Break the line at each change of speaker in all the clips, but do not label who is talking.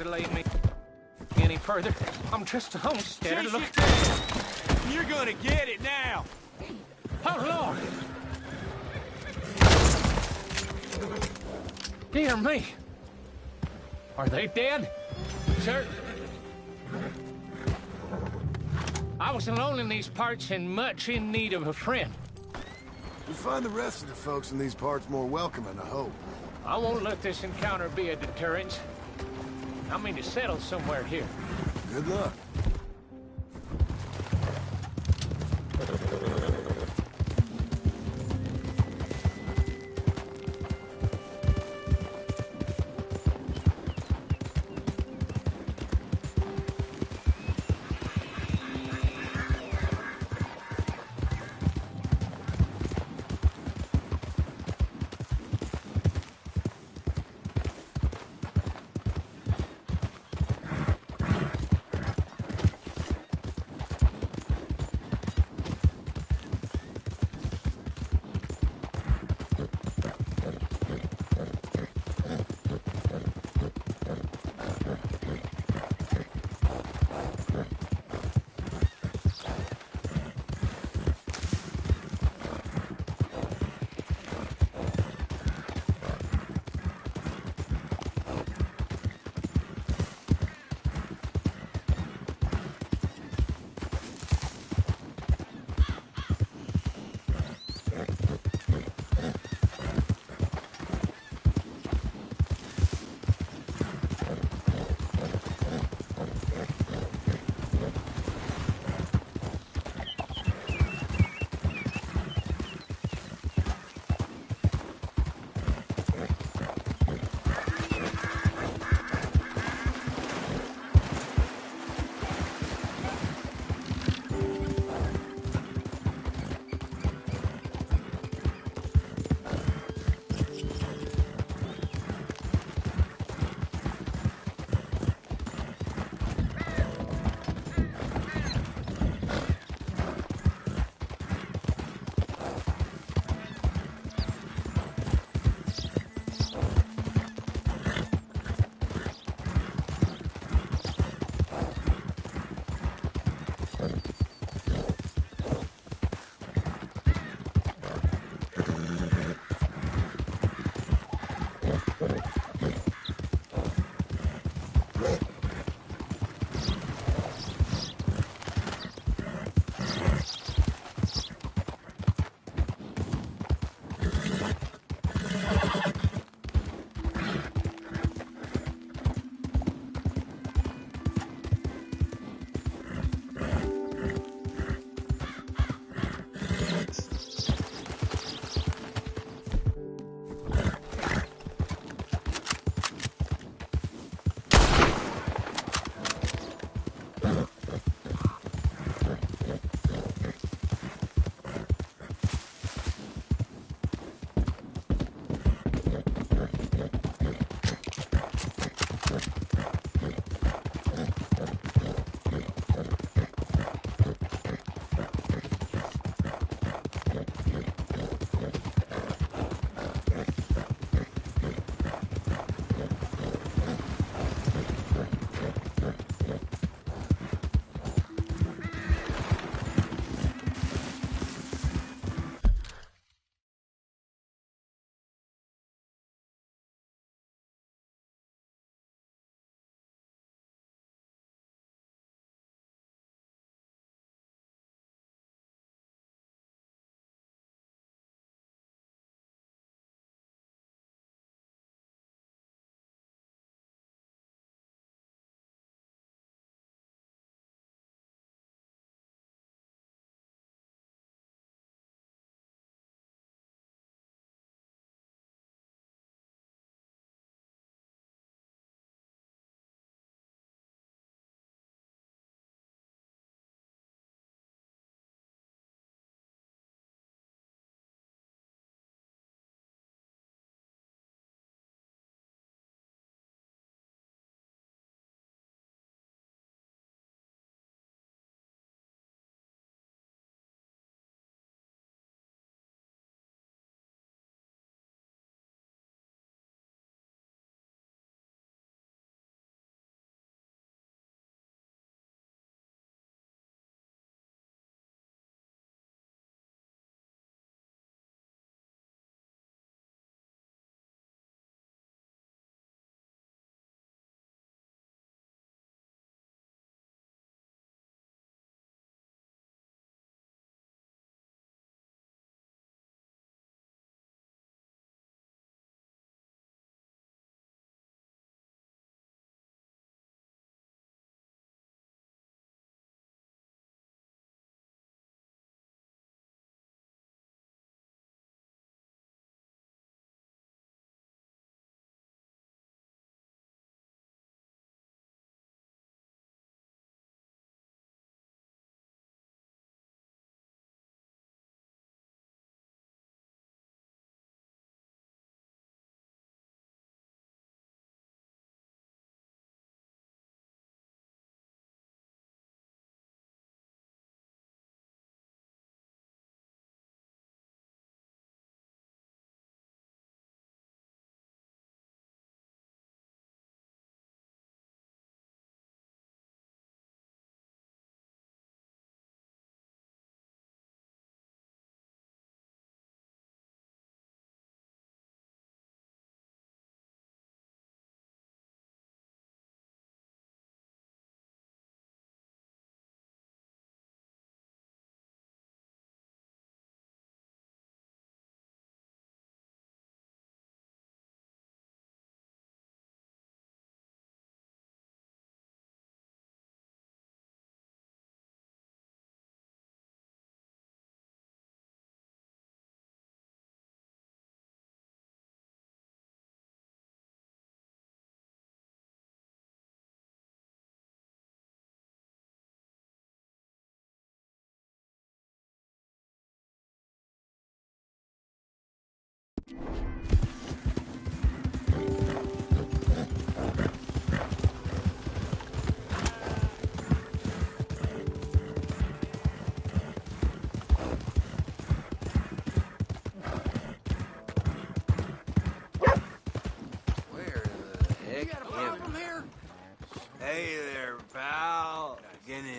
Delay me any further. I'm just a homesteader.
Chase
Look.
it down. You're gonna get it now.
Oh, Lord. Dear me. Are they dead? Sir? I was alone in these parts and much in need of a friend.
We find the rest of the folks in these parts more welcoming, I hope.
I won't let this encounter be a deterrent. I mean to settle somewhere here.
Good luck.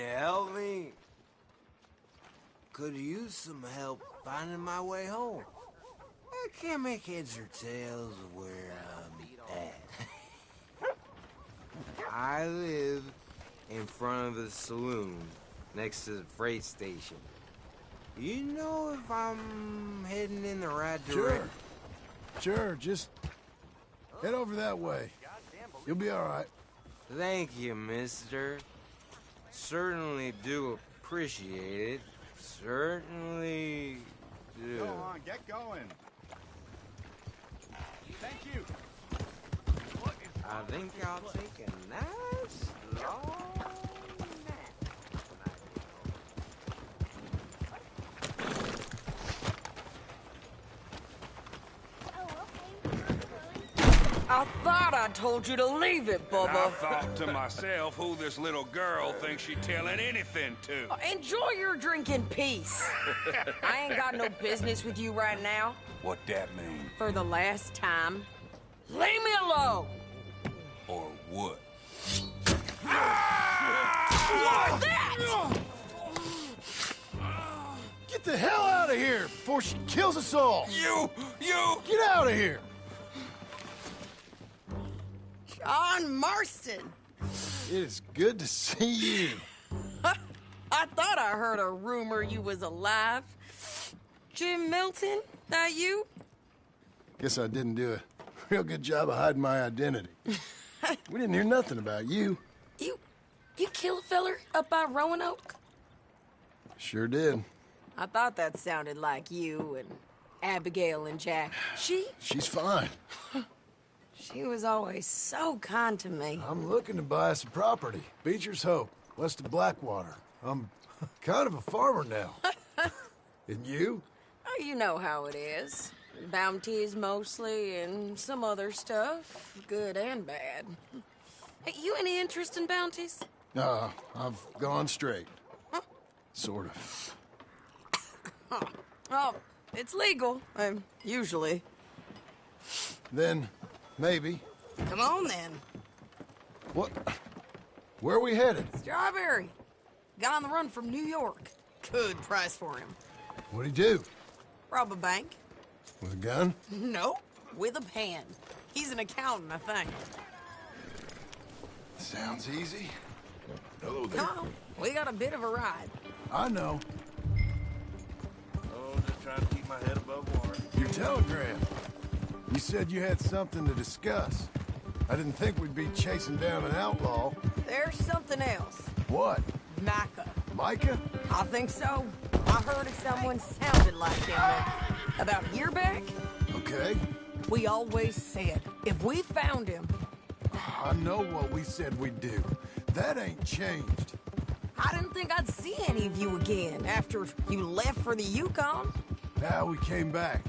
help me? Could use some help finding my way home. I can't make heads or tails of where I'm at. I live in front of a saloon next to the freight station. You know if I'm heading in the right direction?
Sure, just head over that way. You'll be all right.
Thank you, mister. Certainly do appreciate it. Certainly do.
Go on, get going. Thank you.
I think I'll take a nice long nap.
I thought I told you to leave it,
And I
Bubba.
thought to myself who this little girl thinks she telling anything to.
Enjoy your drink in peace. I ain't got no business with you right now.
What that mean?
For the last time, leave me alone.
Or what?
What's that?
Get the hell out of here before she kills us all!
You!
Get out of here!
John Marston.
It is good to see you.
I thought I heard a rumor you was alive. Jim Milton, that you?
Guess I didn't do a real good job of hiding my identity. We didn't hear nothing about you.
You kill a feller up by Roanoke?
Sure did.
I thought that sounded like you and Abigail and Jack.
She's fine.
She was always so kind to me.
I'm looking to buy us a property. Beecher's Hope, west of Blackwater. I'm kind of a farmer now. And you?
Oh, you know how it is. Bounties mostly, and some other stuff, good and bad. Hey, you any interest in bounties?
I've gone straight. Sort of.
Oh, it's legal, usually.
Then, maybe.
Come on, then.
What? Where are we headed?
Strawberry. Got on the run from New York. Good price for him.
What'd he do?
Rob a bank?
With a gun?
Nope, with a pen. He's an accountant, I think.
Sounds easy. Hello there.
No, we got a bit of a ride.
I know.
Oh, just trying to keep my head above water.
Your telegram. You said you had something to discuss. I didn't think we'd be chasing down an outlaw.
There's something else.
What?
Micah.
Micah?
I think so. I heard of someone sounded like him about a year back.
Okay.
We always said, if we found him...
I know what we said we'd do. That ain't changed.
I didn't think I'd see any of you again after you left for the Yukon.
Now we came back.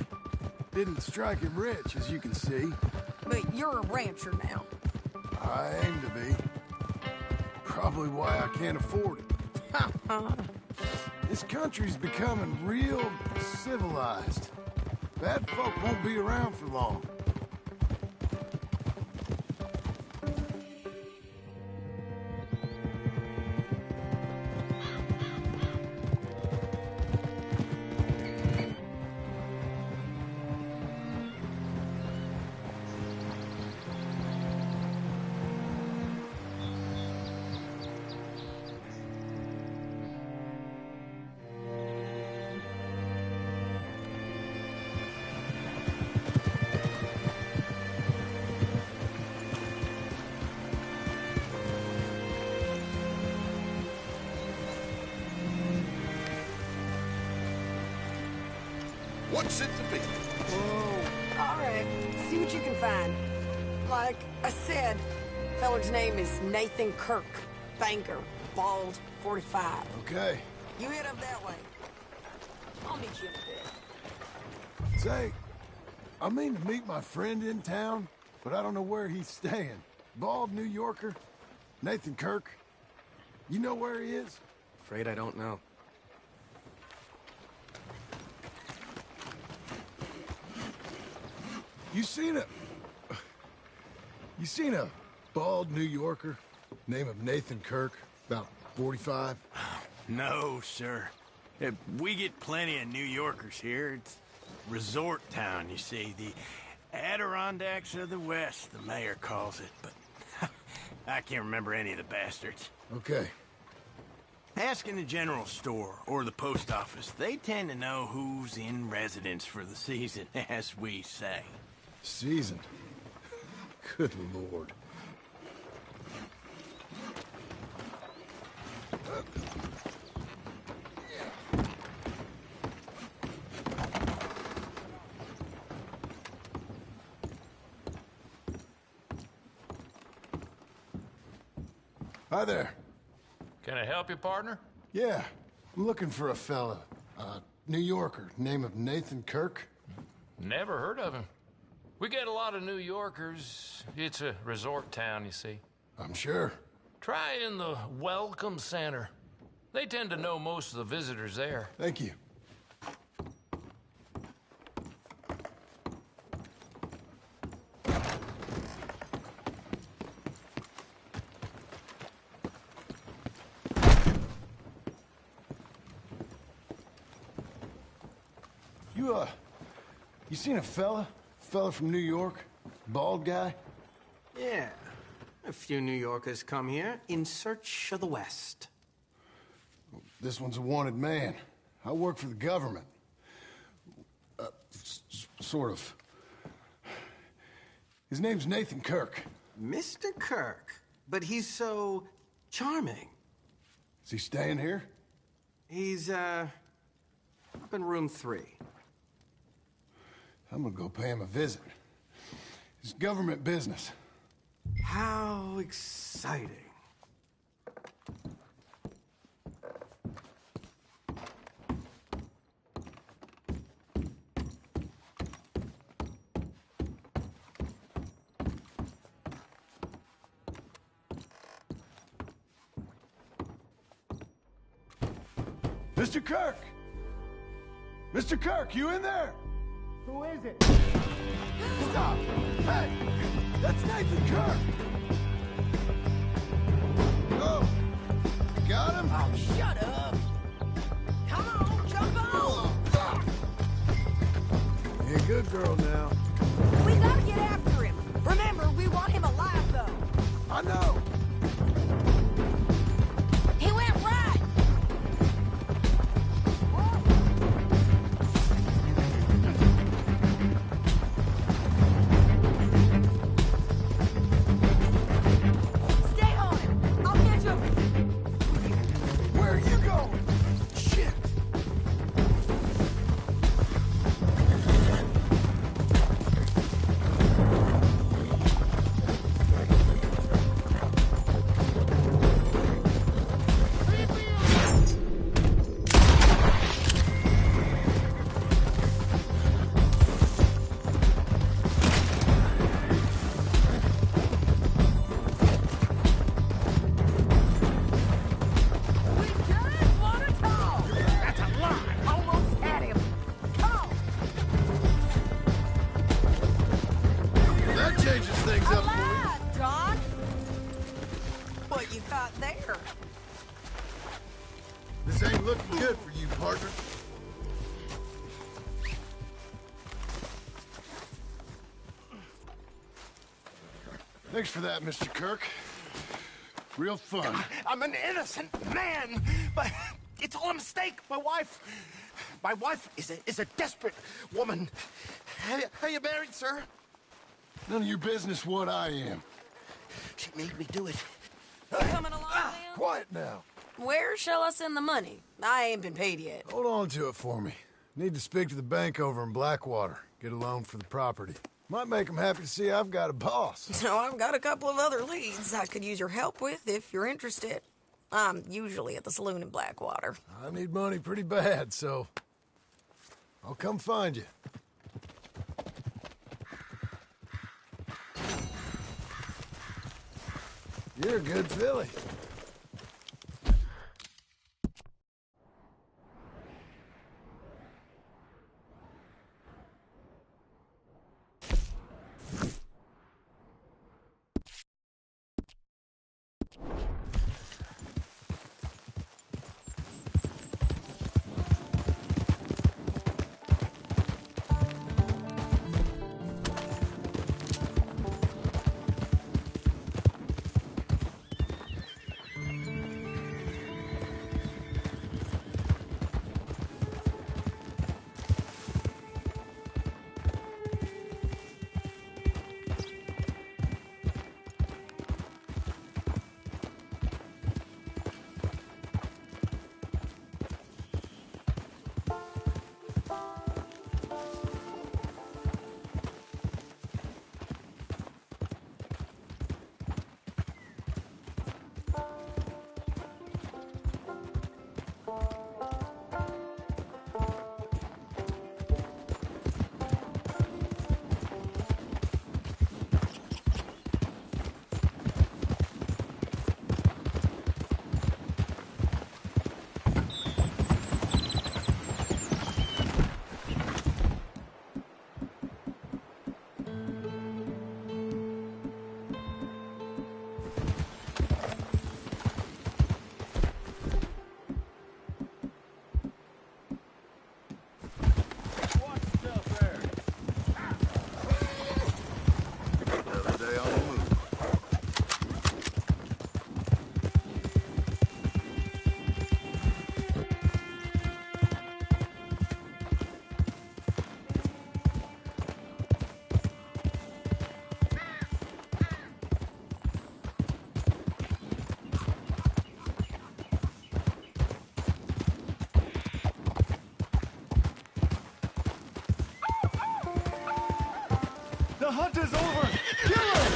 Didn't strike it rich, as you can see.
But you're a rancher now.
I aim to be. Probably why I can't afford it. This country's becoming real civilized. Bad folk won't be around for long.
What's it to be?
Whoa. All right, see what you can find. Like I said, feller's name is Nathan Kirk. Banker, bald, 45.
Okay.
You head up that way. I'll meet you in a bit.
Say, I mean to meet my friend in town, but I don't know where he's staying. Bald New Yorker, Nathan Kirk. You know where he is?
Afraid I don't know.
You seen a bald New Yorker, name of Nathan Kirk, about 45?
No, sir. We get plenty of New Yorkers here. It's resort town, you see. The Adirondacks of the West, the mayor calls it, but I can't remember any of the bastards.
Okay.
Ask in the general store or the post office. They tend to know who's in residence for the season, as we say.
Seasoned. Good lord. Hi there.
Can I help you, partner?
Yeah, I'm looking for a fella. New Yorker, name of Nathan Kirk.
Never heard of him. We get a lot of New Yorkers. It's a resort town, you see.
I'm sure.
Try in the Welcome Center. They tend to know most of the visitors there.
Thank you. You seen a fella? Fella from New York? Bald guy?
Yeah. A few New Yorkers come here in search of the West.
This one's a wanted man. I work for the government. Sort of. His name's Nathan Kirk.
Mr. Kirk? But he's so charming.
Is he staying here?
He's, up in room 3.
I'm gonna go pay him a visit. It's government business.
How exciting.
Mr. Kirk! Mr. Kirk, you in there?
Who is it?
Stop! Hey! That's Nathan Kirk! Oh! You got him?
Oh, shut up! Come on, jump on!
You're a good girl now.
We gotta get after him. Remember, we want him alive, though.
I know!
He went right! Stay on him! I'll catch him!
Where are you going? Shit!
We just want to talk! That's a lie! Almost had him! Come on!
That changes things up for you.
Alive, John! What you got there?
This ain't looking good for you, partner. Thanks for that, Mr. Kirk. Real fun.
I'm an innocent man, but it's all a mistake. My wife is a desperate woman. Are you married, sir?
None of your business what I am.
She made me do it.
Coming along, Lil?
Quiet now.
Where shall I send the money? I ain't been paid yet.
Hold on to it for me. Need to speak to the bank over in Blackwater. Get a loan for the property. Might make them happy to see I've got a boss.
So I've got a couple of other leads I could use your help with if you're interested. I'm usually at the saloon in Blackwater.
I need money pretty bad, so I'll come find you. You're a good filly. The hunt is over! Kill him!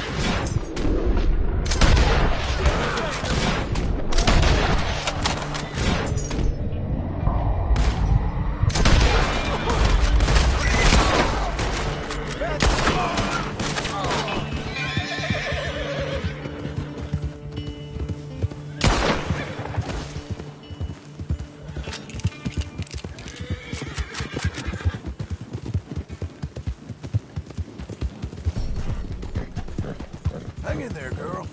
Hang in there, girl.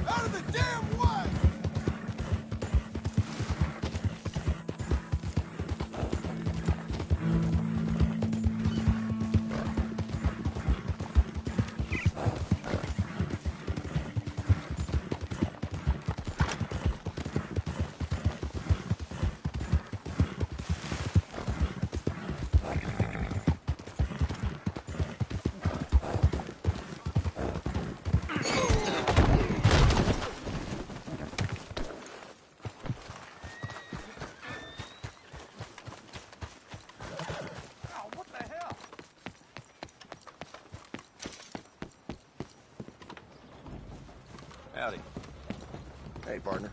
Out of the damn way!
Howdy. Hey, partner.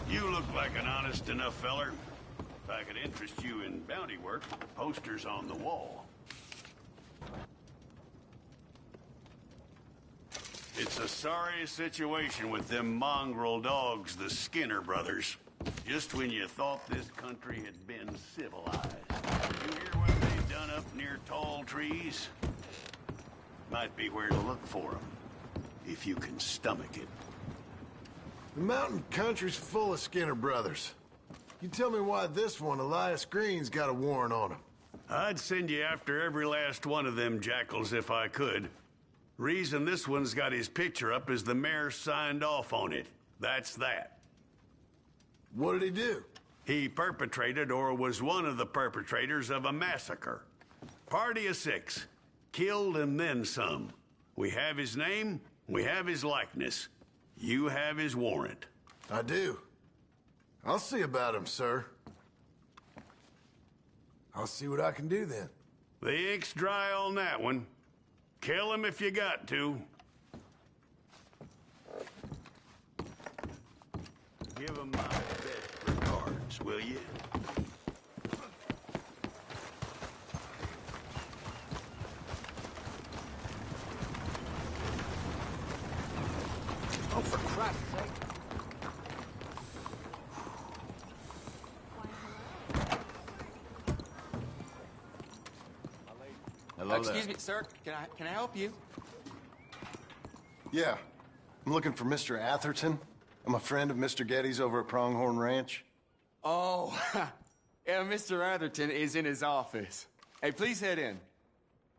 You look like an honest enough feller. If I could interest you in bounty work, posters on the wall. It's a sorry situation with them mongrel dogs, the Skinner brothers. Just when you thought this country had been civilized. You hear what they've done up near tall trees? Might be where to look for them, if you can stomach it.
The mountain country's full of Skinner brothers. You tell me why this one, Elias Green's got a warrant on him.
I'd send you after every last one of them jackals if I could. Reason this one's got his picture up is the mayor signed off on it. That's that.
What did he do?
He perpetrated or was one of the perpetrators of a massacre. Party of 6. Killed and then some. We have his name, we have his likeness. You have his warrant.
I do. I'll see about him, sir. I'll see what I can do then.
The ink's dry on that one. Kill him if you got to. Give him my best regards, will you?
Oh, for Christ's sake.
Hello
Excuse me, sir. Can I help you?
Yeah. I'm looking for Mr. Atherton. I'm a friend of Mr. Getty's over at Pronghorn Ranch.
Oh, yeah, Mr. Atherton is in his office. Hey, please head in.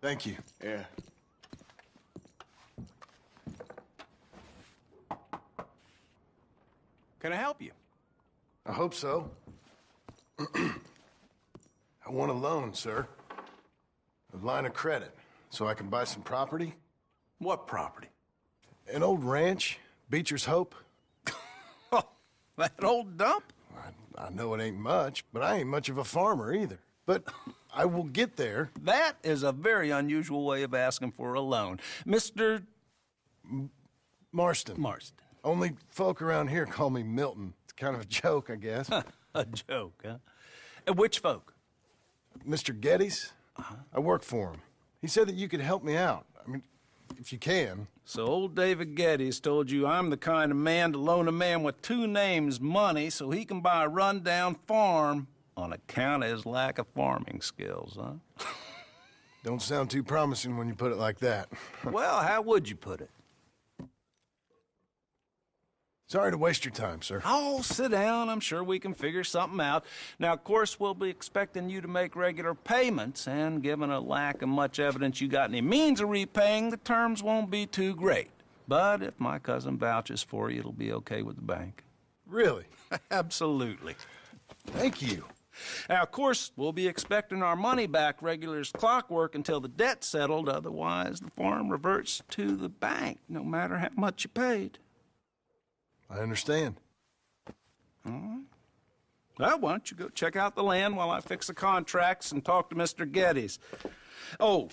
Thank you.
Yeah. Can I help you?
I hope so. I want a loan, sir. A line of credit, so I can buy some property.
What property?
An old ranch, Beecher's Hope.
Oh, that old dump?
I know it ain't much, but I ain't much of a farmer either. But I will get there.
That is a very unusual way of asking for a loan. Mr.
Marston.
Marston.
Only folk around here call me Milton. It's kind of a joke, I guess.
A joke, huh? And which folk?
Mr. Getty's? I work for him. He said that you could help me out. I mean, if you can.
So old David Geddes told you I'm the kind of man to loan a man with two names money so he can buy a rundown farm on account of his lack of farming skills, huh?
Don't sound too promising when you put it like that.
Well, how would you put it?
Sorry to waste your time, sir.
Oh, sit down. I'm sure we can figure something out. Now, of course, we'll be expecting you to make regular payments, and given a lack of much evidence you got any means of repaying, the terms won't be too great. But if my cousin vouches for you, it'll be okay with the bank.
Really?
Absolutely.
Thank you.
Now, of course, we'll be expecting our money back regular as clockwork until the debt's settled. Otherwise, the farm reverts to the bank, no matter how much you paid.
I understand.
All right. Well, why don't you go check out the land while I fix the contracts and talk to Mr. Geddes. Oh,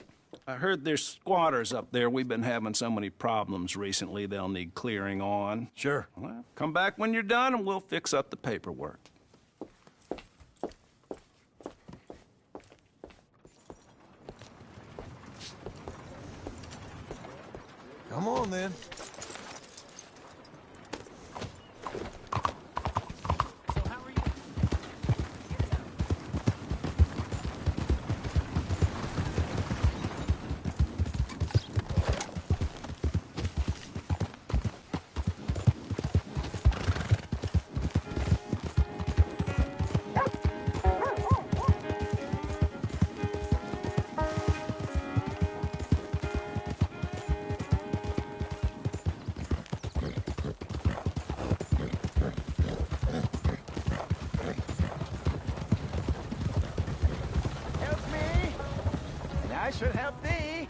I heard there's squatters up there. We've been having so many problems recently, they'll need clearing on.
Sure.
Well, come back when you're done and we'll fix up the paperwork.
Come on, then.
I should help thee.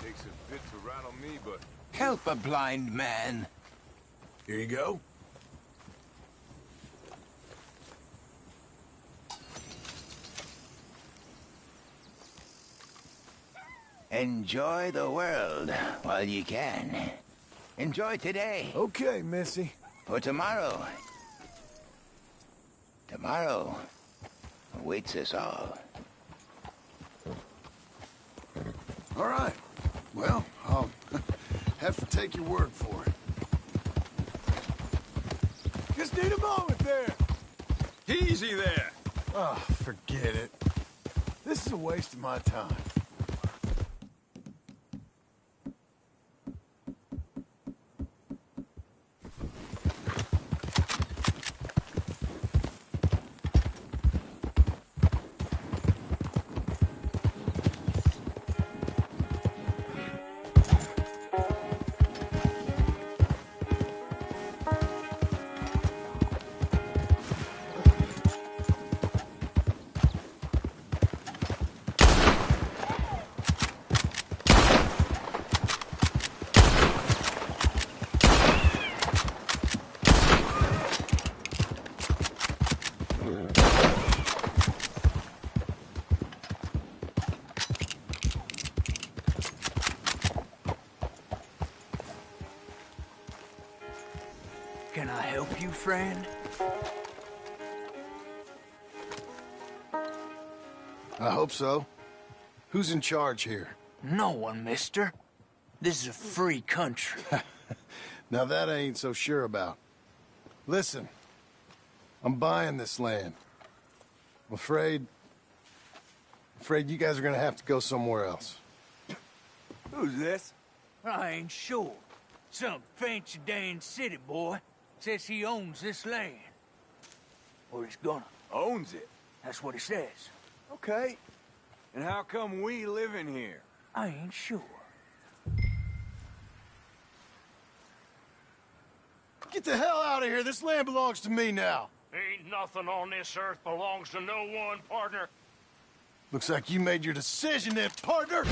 Takes a bit to rattle me, but
Help a blind man.
Here you go.
Enjoy the world while you can. Enjoy today.
Okay, Missy.
For tomorrow. Tomorrow awaits us all.
All right. Well, I'll have to take your word for it. Just need a moment there.
easy there.
Oh, forget it. This is a waste of my time.
Can I help you, friend?
I hope so. Who's in charge here?
No one, mister. This is a free country.
Now that I ain't so sure about. Listen, I'm buying this land. I'm afraid you guys are gonna have to go somewhere else.
Who's this?
I ain't sure. Some fancy Dan city boy says he owns this land. Or he's gonna.
Owns it.
That's what he says.
Okay. And how come we live in here?
I ain't sure.
Get the hell out of here. This land belongs to me now.
Ain't nothing on this earth belongs to no one, partner.
Looks like you made your decision then, partner.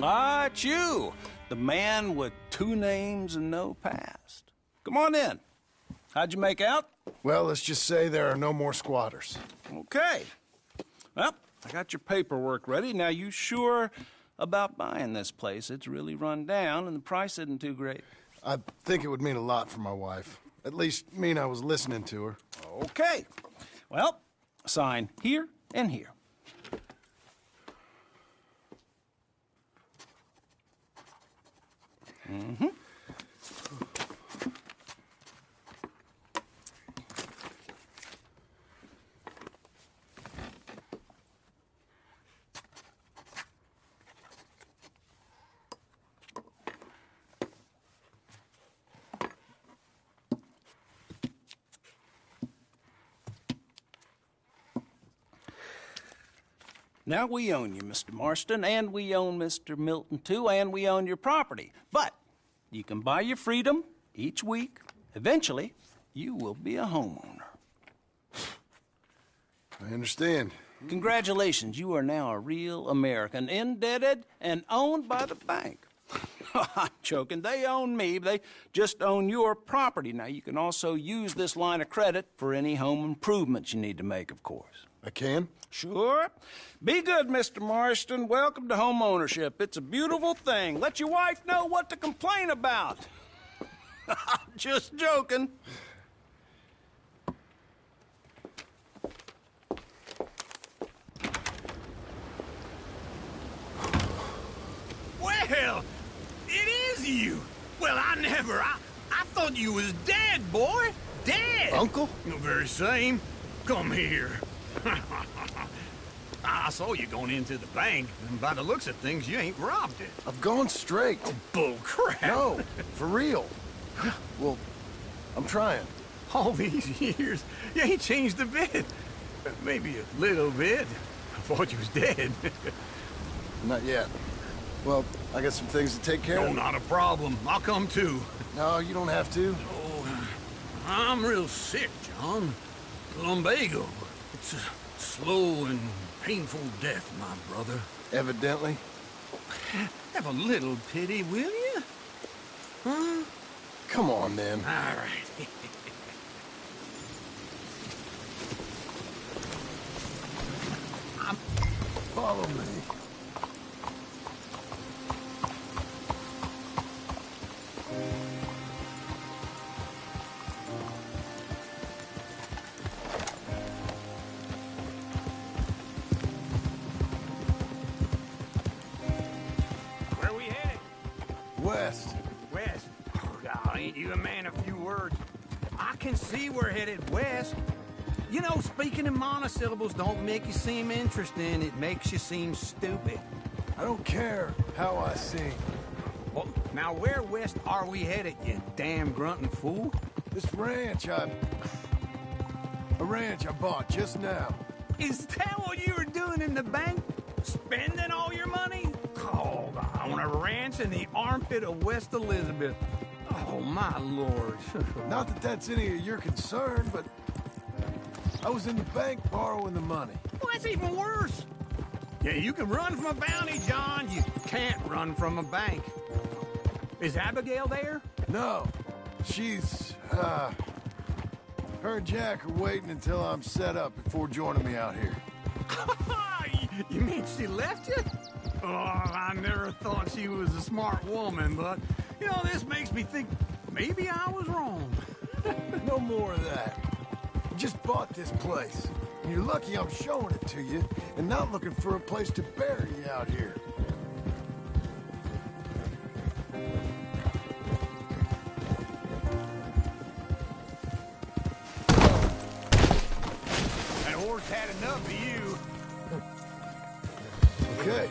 Ah, it's you, the man with 2 names and no past. Come on in. How'd you make out?
Well, let's just say there are no more squatters.
Okay. Well, I got your paperwork ready. Now, you sure about buying this place? It's really run down, and the price isn't too great.
I think it would mean a lot for my wife. At least mean I was listening to her.
Okay. Well, sign here and here. Mm-hmm. Now, we own you, Mr. Marston, and we own Mr. Milton, too, and we own your property. But you can buy your freedom each week. Eventually, you will be a homeowner.
I understand.
Congratulations, you are now a real American, indebted and owned by the bank. I'm joking. They own me. They just own your property. Now, you can also use this line of credit for any home improvements you need to make, of course.
I can?
Sure. Be good, Mr. Marston. Welcome to home ownership. It's a beautiful thing. Let your wife know what to complain about. Just joking.
Well, it is you. Well, I thought you was dead, boy. Dead.
Uncle?
The very same. Come here. I saw you going into the bank, and by the looks of things, you ain't robbed it.
I've gone straight.
Bull crap.
No, for real. Well, I'm trying.
All these years, you ain't changed a bit. Maybe a little bit. I thought you was dead.
Not yet. Well, I got some things to take care
No,
of.
not a problem. I'll come too.
No, you don't have to.
Oh, I'm real sick, John. Lumbago. It's a slow and painful death, my brother.
Evidently.
Have a little pity, will you? Huh?
Come on, then.
All right.
Follow me.
Where are we headed?
West.
West. Oh, God, ain't you a man of few words? I can see we're headed west. You know, speaking in monosyllables don't make you seem interesting. It makes you seem stupid.
I don't care how I sing.
Well, now where west are we headed, you damn grunting fool?
This ranch I bought just now.
Is that what you were doing in the bank? Spending all your money? Oh, on a ranch in the armpit of West Elizabeth. Oh, my lord.
Not that that's any of your concern, but I was in the bank borrowing the money.
Well, that's even worse. Yeah, you can run from a bounty, John. You can't run from a bank. Is Abigail there?
No, she's, her and Jack are waiting until I'm set up before joining me out here.
You mean she left you? Oh, I never thought she was a smart woman, but, you know, this makes me think maybe I was wrong.
No more of that. I just bought this place. And you're lucky I'm showing it to you and not looking for a place to bury you out here.
That horse had enough of you.
Okay.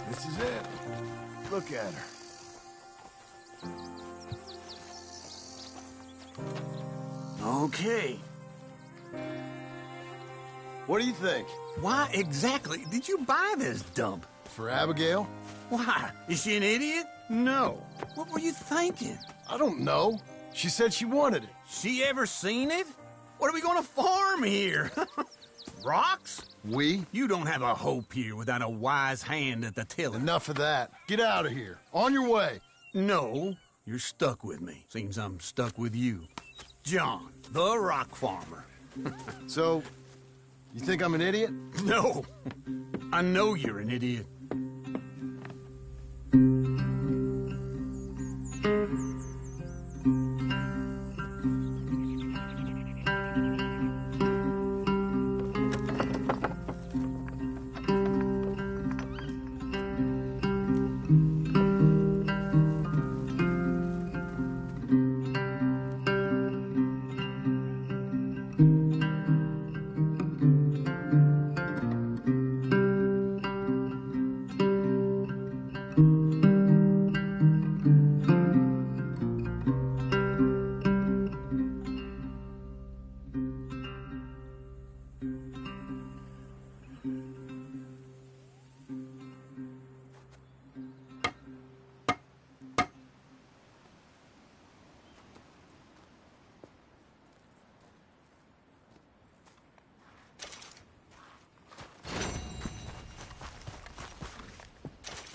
This is it. Look at her.
Okay.
What do you think?
Why exactly did you buy this dump?
For Abigail?
Why? Is she an idiot? No. What were you thinking?
I don't know. She said she wanted it.
She ever seen it? What are we gonna farm here? Rocks?
We?
You don't have a hope here without a wise hand at the tiller.
Enough of that. Get out of here. On your way.
No, you're stuck with me. Seems I'm stuck with you. John, the rock farmer.
So, you think I'm an idiot?
No, I know you're an idiot.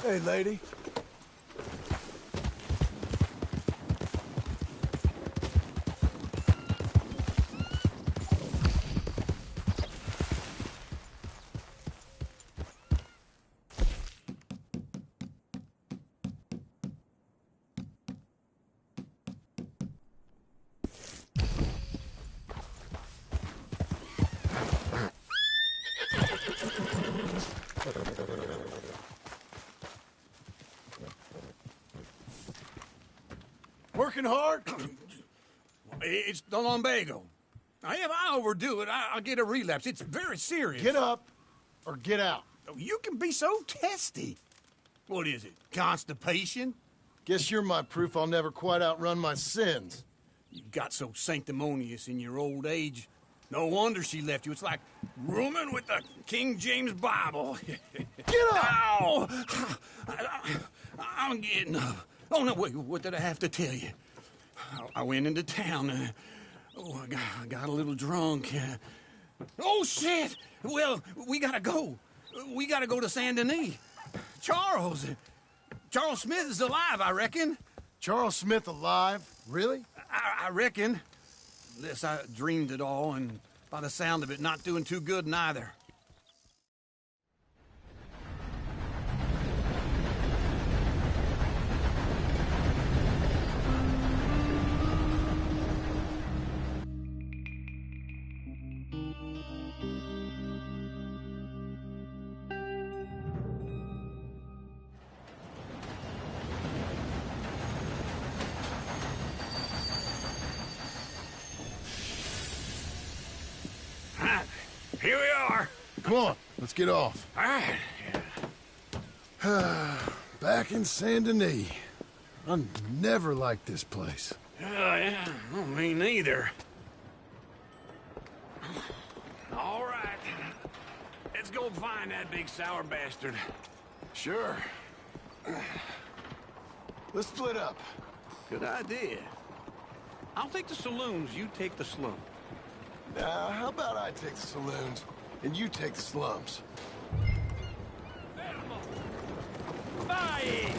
Hey, lady. Working hard?
It's the lumbago. Now, if I overdo it, I'll get a relapse. It's very serious.
Get up or get out.
You can be so testy. What is it, constipation?
Guess you're my proof I'll never quite outrun my sins.
You got so sanctimonious in your old age. No wonder she left you. It's like rooming with the King James Bible.
Get up!
Ow! I'm getting up. Oh, no, wait, what did I have to tell you? I went into town. I got a little drunk. Oh, shit! Well, we gotta go. We gotta go to Saint Denis. Charles Smith is alive, I reckon.
Charles Smith alive? Really?
I reckon. Unless I dreamed it all, and by the sound of it, not doing too good neither. Here we are.
Come on, let's get off.
All right.
Back in Saint Denis. I never liked this place.
Yeah, no, me neither. All right. Let's go find that big sour bastard.
Sure. Let's split up.
Good idea. I'll take the saloons, you take the slum.
Now, how about I take the saloons, and you take the slums?
Bye!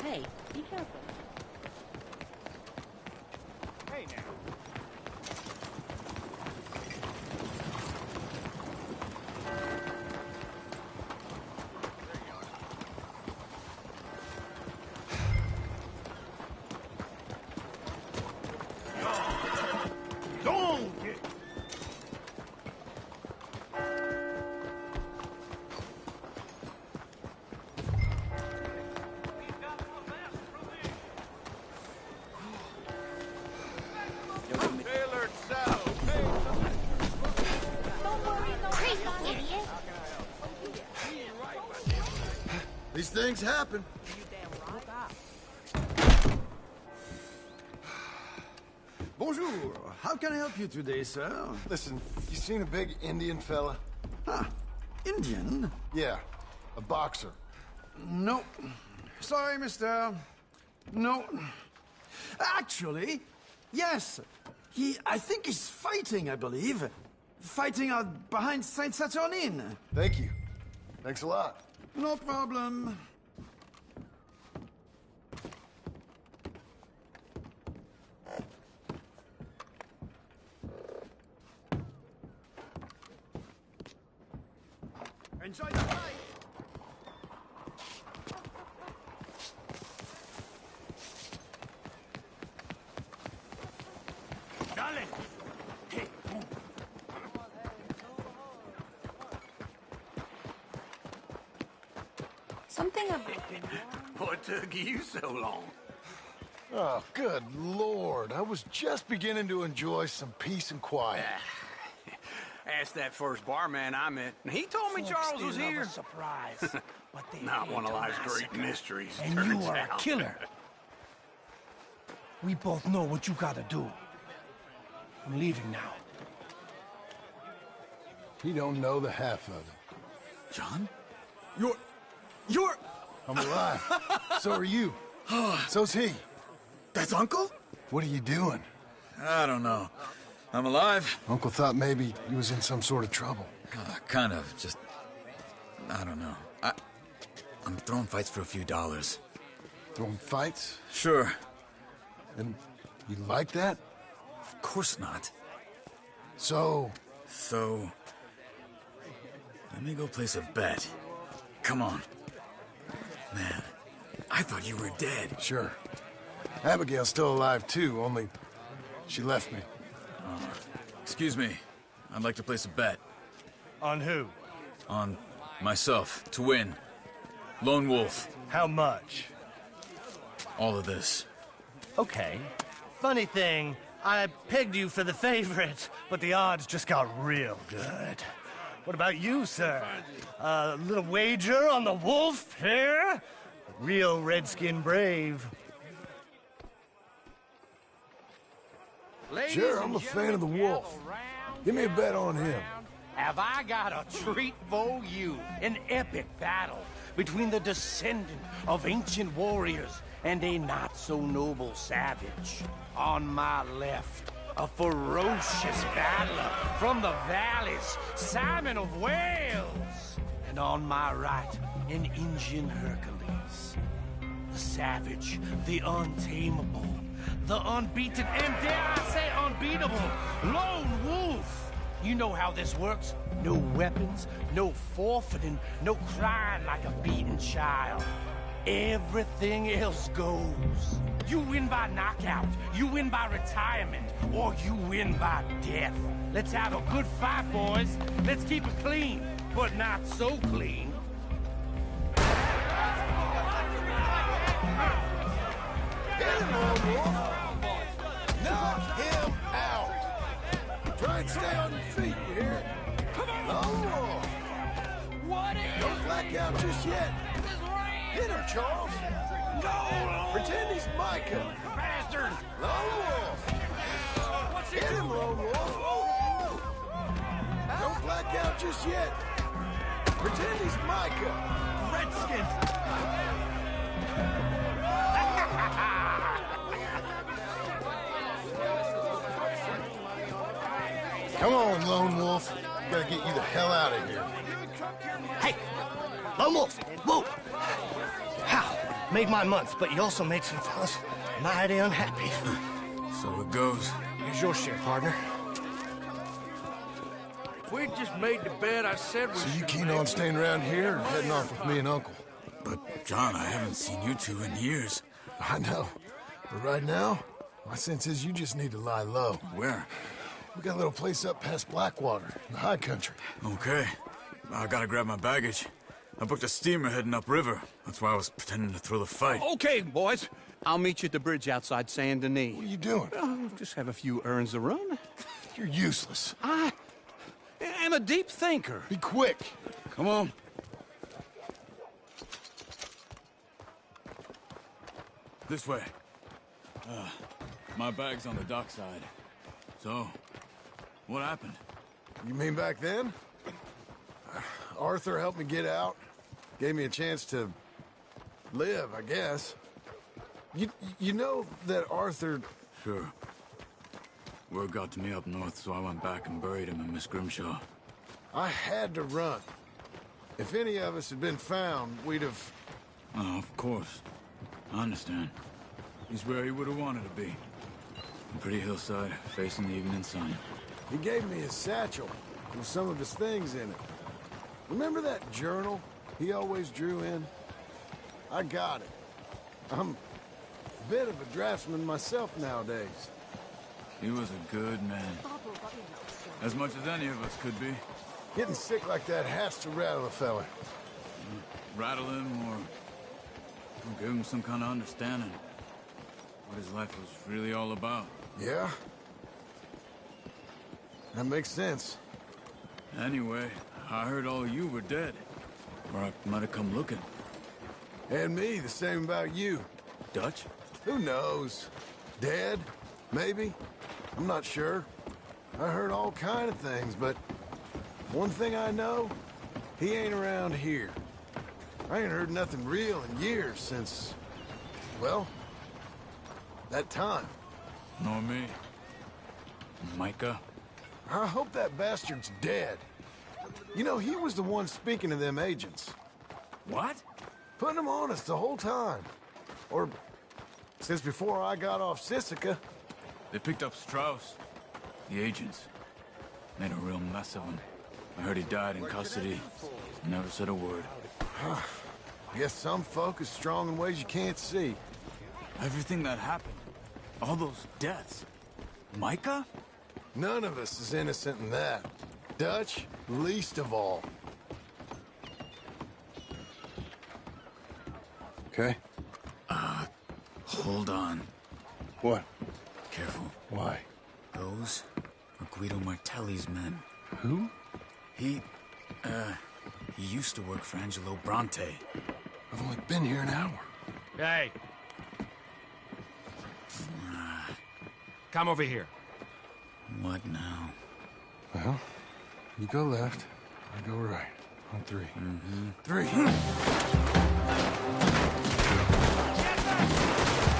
Hey, be careful.
Hey now.
These things happen.
Bonjour. How can I help you today, sir?
Listen, you seen a big Indian fella?
Ah, Indian?
Yeah, a boxer.
No. Sorry, mister. No. Actually, yes. I think he's fighting, I believe. Fighting out behind Saint Saturnine.
Thank you. Thanks a lot.
No problem. Enjoy the fight!
Darling! Hey, move.
Something about
What took you so long?
Oh, good Lord. I was just beginning to enjoy some peace and quiet.
Asked that first barman I met, and he told me Charles was here.
Surprise. But they
Not
hate
one of
a
life's great
massacre.
mysteries,
And
turns
you are
out.
a killer. We both know what you gotta do. I'm leaving now.
He don't know the half of it.
John? You're...
I'm alive. So are you. So's he.
That's Uncle?
What are you doing?
I don't know. I'm alive.
Uncle thought maybe he was in some sort of trouble.
Kind of. Just... I don't know. I'm throwing fights for a few dollars.
Throwing fights?
Sure.
And you like that?
Of course not.
So,
let me go place a bet. Come on. Man, I thought you were dead.
sure. Abigail's still alive too, only she left me.
Excuse me. I'd like to place a bet.
On who?
On myself, to win. Lone Wolf.
How much?
All of this.
Okay. Funny thing, I pegged you for the favorite, but the odds just got real good. What about you, sir? A little wager on the wolf here? Real redskin brave.
Sure, I'm a fan of the wolf. Give me a bet on him.
Have I got a treat for you? An epic battle between the descendant of ancient warriors and a not-so-noble savage. On my left, a ferocious battler from the valleys, Simon of Wales. And on my right, an Indian Hercules. The savage, the untamable, the unbeaten, and dare I say unbeatable, Lone Wolf. You know how this works. No weapons, no forfeiting, no crying like a beaten child. Everything else goes. You win by knockout, you win by retirement, or you win by death. Let's have a good fight, boys. Let's keep it clean, but not so clean.
Get him, Lone Wolf! Knock him out! Try and stay on your feet, you hear? Lone Wolf! Don't black out just yet! Hit him, Charles! No! Pretend he's Micah!
Bastard!
Lone Wolf! Hit him, Lone Wolf! Don't black out just yet! Pretend he's Micah!
Redskin!
Come on, Lone Wolf. Gotta get you the hell out of here.
Hey! Lone Wolf! Whoa! How? Made my month, but you also made some fellas mighty unhappy.
So it goes.
Here's your share, partner.
If we'd just made the bet I said we
So you
should
keen
make,
on staying around here or heading off with me and Uncle?
But, John, I haven't seen you two in years.
I know. But right now, my sense is you just need to lie low.
Where?
We got a little place up past Blackwater, in the high country.
Okay. I gotta grab my baggage. I booked a steamer heading upriver. That's why I was pretending to throw the fight.
Okay, boys. I'll meet you at the bridge outside Saint Denis.
What are you doing?
Oh, just have a few errands to run.
You're useless.
I am a deep thinker.
Be quick.
Come on.
This way. My bag's on the dockside. So, what happened?
You mean back then? Arthur helped me get out. Gave me a chance to live, I guess. You know that Arthur...
Sure. Word got to me up north, so I went back and buried him in Miss Grimshaw.
I had to run. If any of us had been found, we'd have...
Oh, of course. I understand. He's where he would have wanted to be. A pretty hillside, facing the evening sun.
He gave me his satchel with some of his things in it. Remember that journal he always drew in? I got it. I'm a bit of a draftsman myself nowadays.
He was a good man. As much as any of us could be.
Getting sick like that has to rattle a fella.
Rattle him or give him some kind of understanding. What his life was really all about.
Yeah? That makes sense.
Anyway, I heard all you were dead. Or I might have come looking.
And me, the same about you.
Dutch?
Who knows? Dead? Maybe? I'm not sure. I heard all kind of things, but one thing I know, he ain't around here. I ain't heard nothing real in years since, well, that time.
Nor me. Micah?
I hope that bastard's dead. You know, he was the one speaking to them agents.
What?
Putting them on us the whole time. Or since before I got off Sisika.
They picked up Strauss. The agents. Made a real mess of him. I heard he died in custody. Never said a word.
Guess some folk is strong in ways you can't see.
Everything that happened. All those deaths. Micah?
None of us is innocent in that. Dutch, least of all. Okay?
Hold on.
What?
Careful.
Why?
Those are Guido Martelli's men.
Who?
He used to work for Angelo Bronte.
I've only been here an hour.
Hey. Come over here.
What now?
Well, you go left, I go right. On three. Three.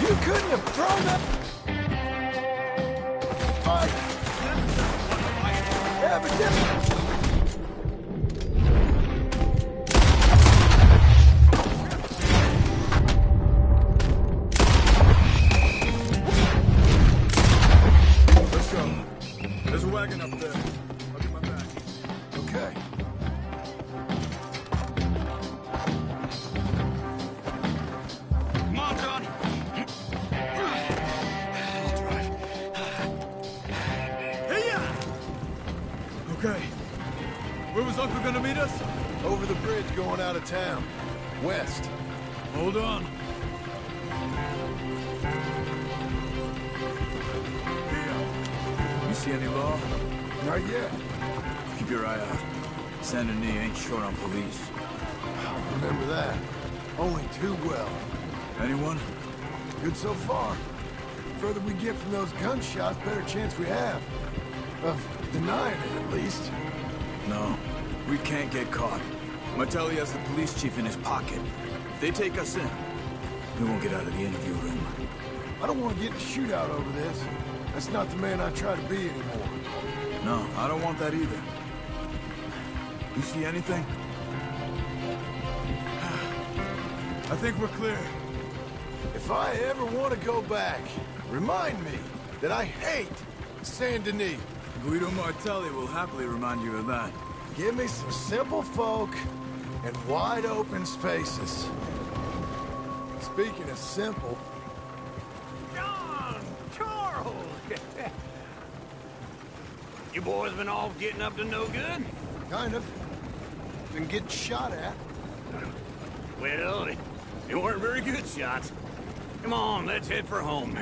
You couldn't have thrown that... Fight! Evidently...
There's a wagon up there. I'll get my back.
Okay.
Come on, John. I'll drive. Hey-ya! Okay. Where was Uncle gonna meet us?
Over the bridge going out of town. West.
Hold on. You see any law?
Not yet.
Keep your eye out. Saint Denis ain't short on police.
I remember that. Only too well.
Anyone?
Good so far. The further we get from those gunshots, better chance we have. Of denying it, at least.
No. We can't get caught. Martelli has the police chief in his pocket. If they take us in, we won't get out of the interview room.
I don't want to get in a shootout over this. That's not the man I try to be anymore.
No, I don't want that either. You see anything? I think we're clear.
If I ever want to go back, remind me that I hate Saint Denis.
Guido Martelli will happily remind you of that.
Give me some simple folk and wide open spaces. Speaking of simple...
John! Charles! You boys been all getting up to no good?
Kind of. Been getting shot at.
Well, they weren't very good shots. Come on, let's head for home.